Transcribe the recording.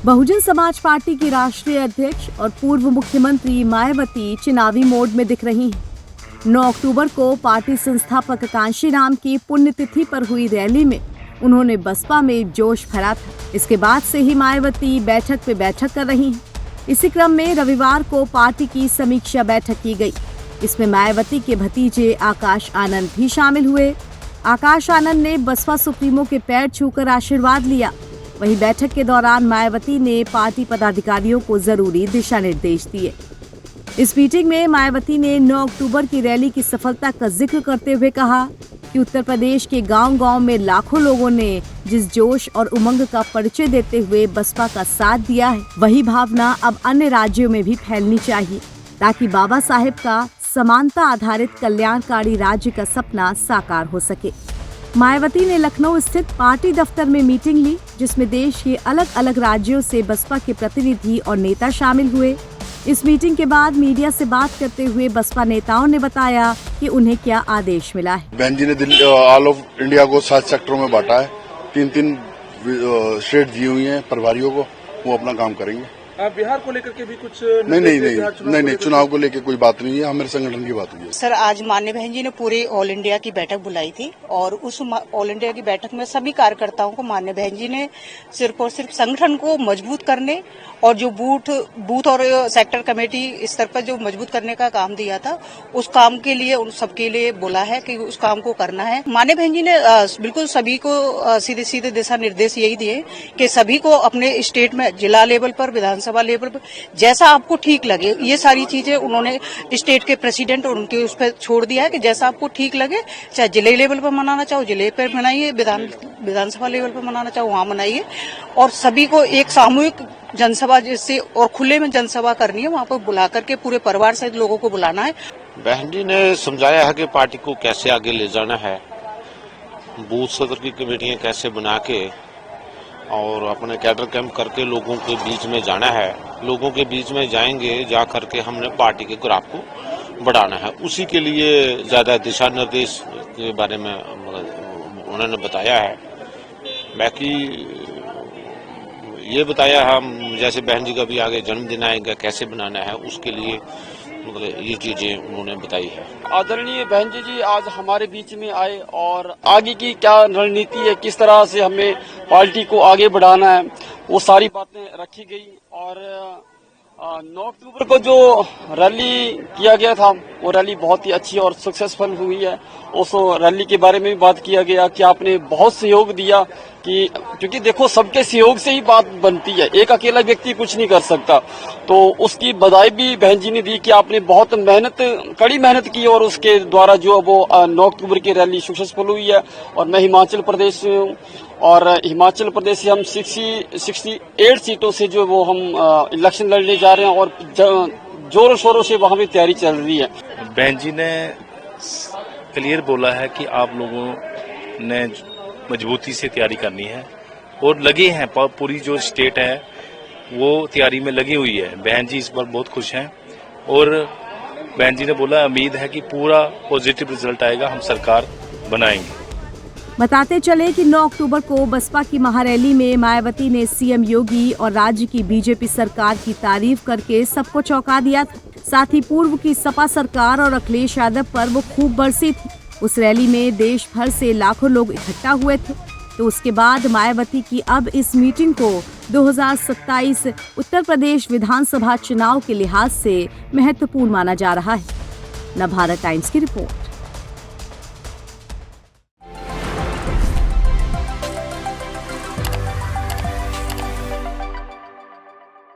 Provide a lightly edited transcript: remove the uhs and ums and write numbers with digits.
Bahujan Samaj party की राष्ट्रीय अध्यक्ष और पूर्व मुख्यमंत्री मायावती चुनावी मोड में दिख रही हैं। 9 अक्टूबर को पार्टी संस्थापक कांशीराम की पुण्यतिथि पर हुई रैली में उन्होंने बसपा में जोश भरा था। इसके बाद से ही मायावती बैठक पे बैठक कर रही हैं। इसी क्रम में रविवार को पार्टी की समीक्षा बैठक की गई। इसमें मायावती के भतीजे आकाश आनंद भी शामिल हुए। आकाश आनंद ने बसपा सुप्रीमो के पैर छूकर आशीर्वाद लिया। वहीं बैठक के दौरान मायावती ने पार्टी पदाधिकारियों को जरूरी दिशा निर्देश दिए। इस मीटिंग में मायावती ने 9 अक्टूबर की रैली की सफलता का जिक्र करते हुए कहा कि उत्तर प्रदेश के गांव-गांव में लाखों लोगों ने जिस जोश और उमंग का परिचय देते हुए बसपा का साथ दिया है, वही भावना अब अन्य राज्यों में भी फैलनी चाहिए, ताकि बाबा साहेब का समानता आधारित कल्याणकारी राज्य का सपना साकार हो सके। मायावती ने लखनऊ स्थित पार्टी दफ्तर में मीटिंग ली, जिसमें देश के अलग अलग राज्यों से बसपा के प्रतिनिधि और नेता शामिल हुए। इस मीटिंग के बाद मीडिया से बात करते हुए बसपा नेताओं ने बताया कि उन्हें क्या आदेश मिला है। बहन जी ने ऑल ऑफ इंडिया को 7 सेक्टरों में बांटा है। 3-3 स्टेट दी हुई हैं प्रभारियों को, वो अपना काम करेंगे। बिहार को लेकर के भी कुछ नहीं, चुनाव को लेकर कोई बात नहीं है, हमारे संगठन की बात हुई है। सर, आज माननीय बहन जी ने पूरे ऑल इंडिया की बैठक बुलाई थी और उस ऑल इंडिया की बैठक में सभी कार्यकर्ताओं को माननीय बहन जी ने सिर्फ और सिर्फ संगठन को मजबूत करने और जो बूथ और सेक्टर कमेटी स्तर पर जो मजबूत करने का काम दिया था, उस काम के लिए उन सबके लिए बोला है कि उस काम को करना है। माननीय बहन जी ने बिल्कुल सभी को सीधे सीधे दिशा निर्देश यही दिए कि सभी को अपने स्टेट में जिला लेवल पर, विधानसभा लेवल पर जैसा आपको ठीक लगे, ये सारी चीजें उन्होंने स्टेट के प्रेसिडेंट और उनके उस पर छोड़ दिया है कि जैसा आपको ठीक लगे, चाहे जिले लेवल पर मनाना चाहो जिले पर मनाइए, विधानसभा लेवल पर मनाना चाहो वहाँ मनाइए, और सभी को एक सामूहिक जनसभा जिससे और खुले में जनसभा करनी है, वहाँ पर बुला करके पूरे परिवार सहित लोगों को बुलाना है। बहन जी ने समझाया है कि पार्टी को कैसे आगे ले जाना है, बूथ सदर की कमेटियां कैसे बना के और अपने कैडर कैंप करके लोगों के बीच में जाना है। लोगों के बीच में जाएंगे, जा करके हमने पार्टी के ग्राफ को बढ़ाना है। उसी के लिए ज्यादा दिशा निर्देश के बारे में उन्होंने बताया है। बाकी ये बताया हम जैसे बहन जी का भी आगे जन्मदिन आएगा, कैसे बनाना है, उसके लिए मतलब ये चीजें उन्होंने बताई है। आदरणीय बहन जी आज हमारे बीच में आए और आगे की क्या रणनीति है, किस तरह से हमें पार्टी को आगे बढ़ाना है, वो सारी बातें रखी गई। और 9 अक्टूबर को जो रैली किया गया था, वो रैली बहुत ही अच्छी और सक्सेसफुल हुई है। उस रैली के बारे में भी बात किया गया कि आपने बहुत सहयोग दिया, कि क्योंकि देखो सबके सहयोग से ही बात बनती है, एक अकेला व्यक्ति कुछ नहीं कर सकता। तो उसकी बधाई भी बहन जी ने दी कि आपने बहुत कड़ी मेहनत की और उसके द्वारा जो वो 9 अक्टूबर की रैली सक्सेसफुल हुई है। और मैं हिमाचल प्रदेश से हूँ और हिमाचल प्रदेश से हम 68 सीटों से जो वो हम इलेक्शन लड़ने जा रहे हैं और जोरों शोरों से वहाँ भी तैयारी चल रही है। बहन जी ने क्लियर बोला है कि आप लोगों ने मजबूती से तैयारी करनी है और लगे हैं, पूरी जो स्टेट है वो तैयारी में लगी हुई है। बहन जी इस बार बहुत खुश हैं और बहन जी ने बोला उम्मीद है कि पूरा पॉजिटिव रिजल्ट आएगा, हम सरकार बनाएंगे। बताते चले कि 9 अक्टूबर को बसपा की महारैली में मायावती ने सीएम योगी और राज्य की बीजेपी सरकार की तारीफ करके सबको चौंका दिया था। साथ ही पूर्व की सपा सरकार और अखिलेश यादव पर वो खूब बरसी थी। उस रैली में देश भर से लाखों लोग इकट्ठा हुए थे। तो उसके बाद मायावती की अब इस मीटिंग को 2027 उत्तर प्रदेश विधानसभा चुनाव के लिहाज से महत्वपूर्ण माना जा रहा है। नवभारत टाइम्स की रिपोर्ट।